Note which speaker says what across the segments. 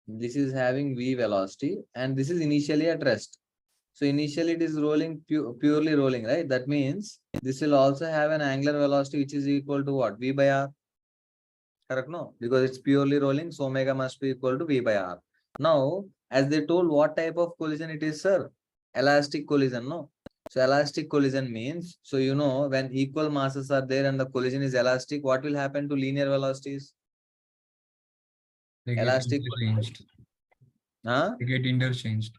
Speaker 1: This is having v velocity, and this is initially at rest. So initially it is rolling, purely rolling, right? That means this will also have an angular velocity which is equal to what? V by r. Correct? No, because it's purely rolling, so omega must be equal to v by r. Now, as they told, what type of collision it is, sir? Elastic collision, no? So elastic collision means, so you know, when equal masses are there and the collision is elastic, what will happen to linear velocities?
Speaker 2: They get
Speaker 1: Elastic collision.
Speaker 2: interchanged.
Speaker 1: Huh?
Speaker 2: They get interchanged.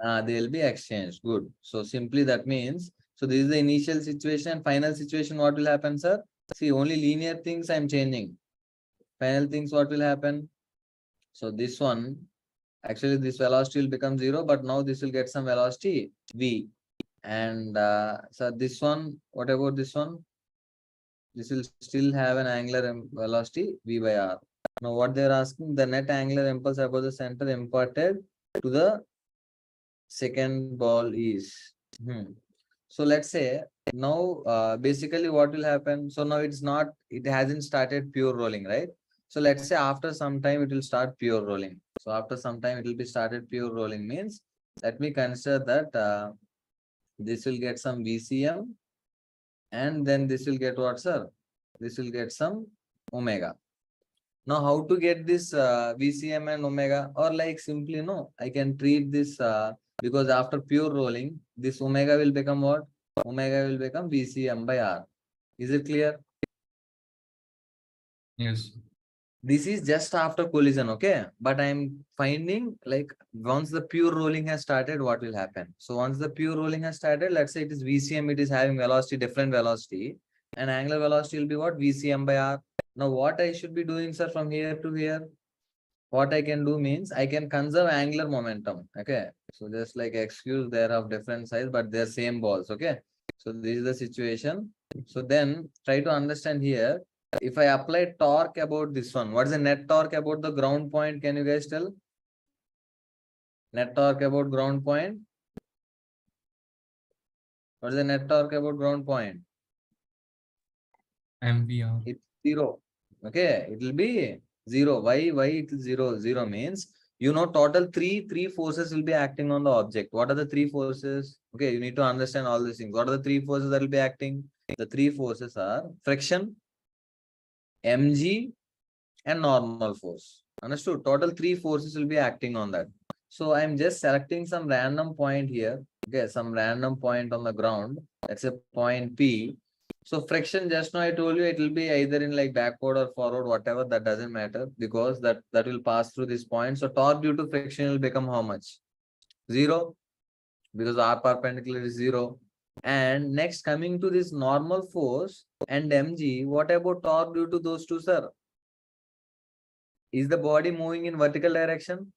Speaker 1: They will be exchanged. Good. So simply that means, so this is the initial situation, final situation. What will happen, sir? See, only linear things I'm changing. Final things, what will happen? So this one, actually this velocity will become 0, but now this will get some velocity v. And so this one, what about this one? This will still have an angular velocity v by r. Now what they're asking, the net angular impulse above the center imparted to the second ball is. So let's say now basically what will happen. So now it hasn't started pure rolling, right? So let's say after some time it will start pure rolling. So after some time it will be started pure rolling means, let me consider that this will get some VCM, and then this will get what, sir? This will get some omega. Now how to get this VCM and omega, or like simply no, I can treat this because after pure rolling, this omega will become what? Omega will become VCM by R. Is it clear?
Speaker 2: Yes.
Speaker 1: This is just after collision, okay? But I'm finding like once the pure rolling has started, what will happen? So once the pure rolling has started, let's say it is VCM, it is having velocity, different velocity, and angular velocity will be what? VCM by R. Now what I should be doing, sir, from here to here? What I can do means I can conserve angular momentum. Okay. So just like excuse, they're of different size, but they're same balls. Okay. So this is the situation. So then try to understand here. If I apply torque about this one, what is the net torque about the ground point? Can you guys tell? Net torque about ground point. What is the net torque about ground point?
Speaker 2: MVR.
Speaker 1: It's 0. Okay. It will be 0. Why it is 0? 0 means, you know, total three forces will be acting on the object. What are the three forces? Okay, you need to understand all these things. What are the three forces that will be acting? The three forces are friction, mg, and normal force. Understood? Total three forces will be acting on that. So I'm just selecting some random point here. Okay, some random point on the ground. That's a point P. So friction, just now I told you, it will be either in like backward or forward, whatever, that doesn't matter, because that will pass through this point. So torque due to friction will become how much? 0, because R perpendicular is 0. And next, coming to this normal force and mg, what about torque due to those two, sir? Is the body moving in vertical direction?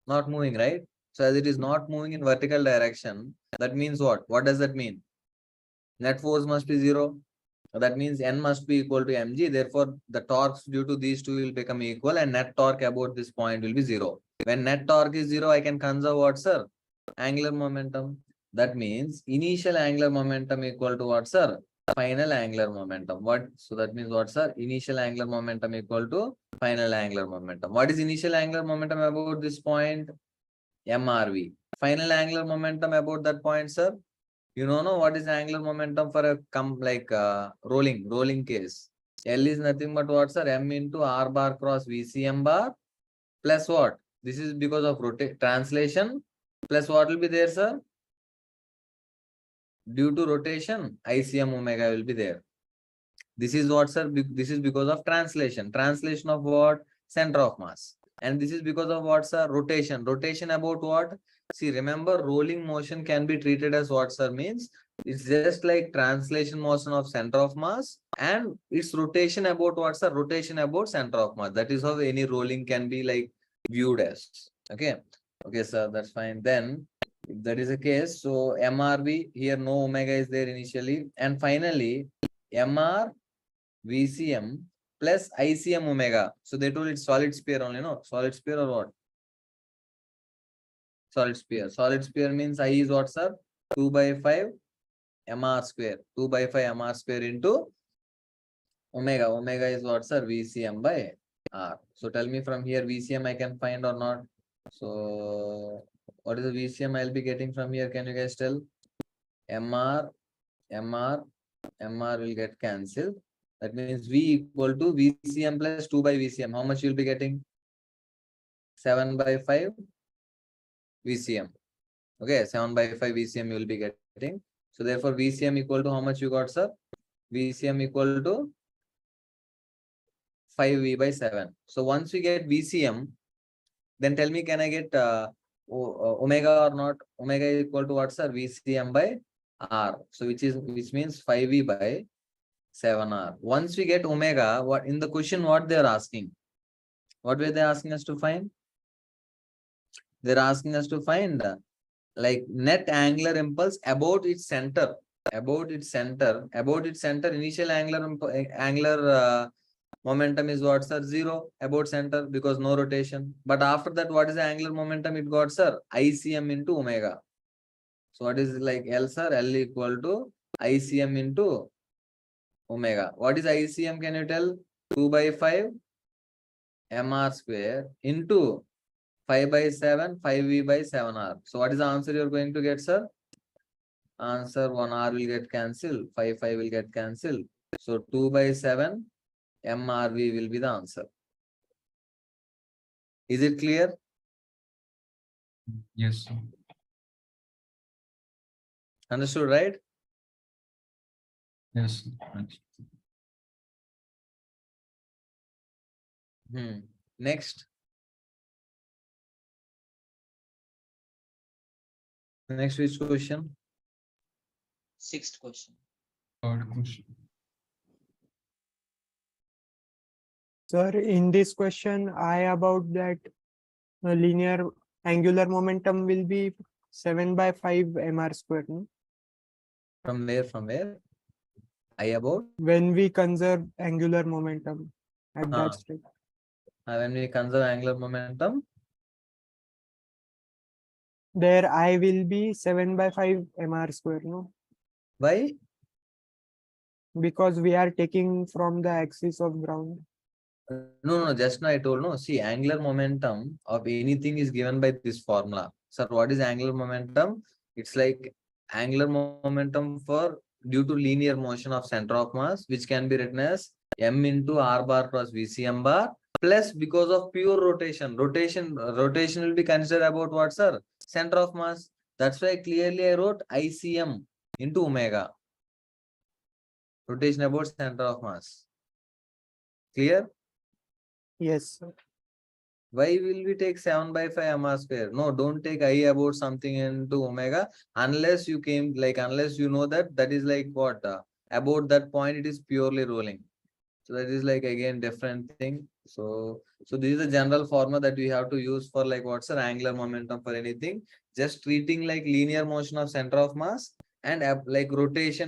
Speaker 1: Not moving, right? So as it is not moving in vertical direction, that means what? What does that mean? Net force must be 0. That means N must be equal to mg. Therefore, the torques due to these two will become equal, and net torque about this point will be 0. When net torque is 0, I can conserve what, sir? Angular momentum. That means initial angular momentum equal to what, sir? Final angular momentum. What? So that means what, sir? Initial angular momentum equal to final angular momentum. What is initial angular momentum about this point? MRV. Final angular momentum about that point, sir? You know, no, what is angular momentum for a rolling case? L is nothing but what, sir? M into R bar cross VCM bar plus what? This is because of translation plus what will be there, sir? Due to rotation, ICM omega will be there. This is what, sir? This is because of translation. Translation of what? Center of mass. And this is because of what, sir? Rotation. Rotation about what? See, remember, rolling motion can be treated as what, sir? Means it's just like translation motion of center of mass, and its rotation about what, sir? Rotation about center of mass. That is how any rolling can be like viewed as. Okay. Okay, sir. That's fine. Then, if that is the case, so MRV here, no omega is there initially. And finally, MR VCM plus ICM omega. So they told it's solid sphere only, no? Solid sphere or what? Solid sphere. Solid sphere means I is what, sir? 2 by 5 mr square. 2 by 5 mr square into omega. Omega is what, sir? VCM by R. So tell me from here VCM I can find or not. So what is the VCM I'll be getting from here? Can you guys tell? MR, MR, MR will get cancelled. That means V equal to VCM plus 2 by VCM. How much you'll be getting? 7 by 5 VCM. Okay, 7 by 5 VCM you will be getting. So therefore VCM equal to how much you got, sir? VCM equal to 5V by 7. So once we get VCM, then tell me, can I get omega or not? Omega is equal to what, sir? VCM by R. So which means 5V by 7R. Once we get omega, what in the question what they are asking? What were they asking us to find? They're asking us to find like net angular impulse about its center. About its center. About its center, initial angular momentum is what, sir? 0 about center because no rotation. But after that, what is the angular momentum it got, sir? ICM into omega. So what is like L, sir? L equal to ICM into omega. What is ICM? Can you tell? 2 by 5 MR square into 5 by 7, 5V by 7R. So what is the answer you're going to get, sir? Answer 1R will get cancelled, 5 will get cancelled. So 2 by 7 MRV will be the answer. Is it clear?
Speaker 2: Yes, sir.
Speaker 1: Understood, right?
Speaker 2: Yes.
Speaker 1: Next. Next, which question?
Speaker 3: Sixth question.
Speaker 2: Third question.
Speaker 4: Sir, in this question, I about that linear angular momentum will be 7 by 5 mr square. No?
Speaker 1: From where? From where? I about?
Speaker 4: When we conserve angular momentum at that state.
Speaker 1: When we conserve angular momentum?
Speaker 4: There I will be 7 by 5 mr square. No?
Speaker 1: Why?
Speaker 4: Because we are taking from the axis of ground.
Speaker 1: No, just now I told, no. See, angular momentum of anything is given by this formula. Sir, what is angular momentum? It's like angular momentum for due to linear motion of center of mass, which can be written as M into R bar plus VCM bar, plus because of pure rotation. Rotation will be considered about what, sir? Center of mass. That's why clearly I wrote ICM into omega. Rotation about center of mass. Clear?
Speaker 4: Yes, sir.
Speaker 1: Why will we take 7 by 5 MR square? No, don't take I about something into omega unless you came like unless you know that is like what about that point it is purely rolling. So that is like again different thing. So this is the general formula that we have to use for like what's the angular momentum for anything. Just treating like linear motion of center of mass and like rotation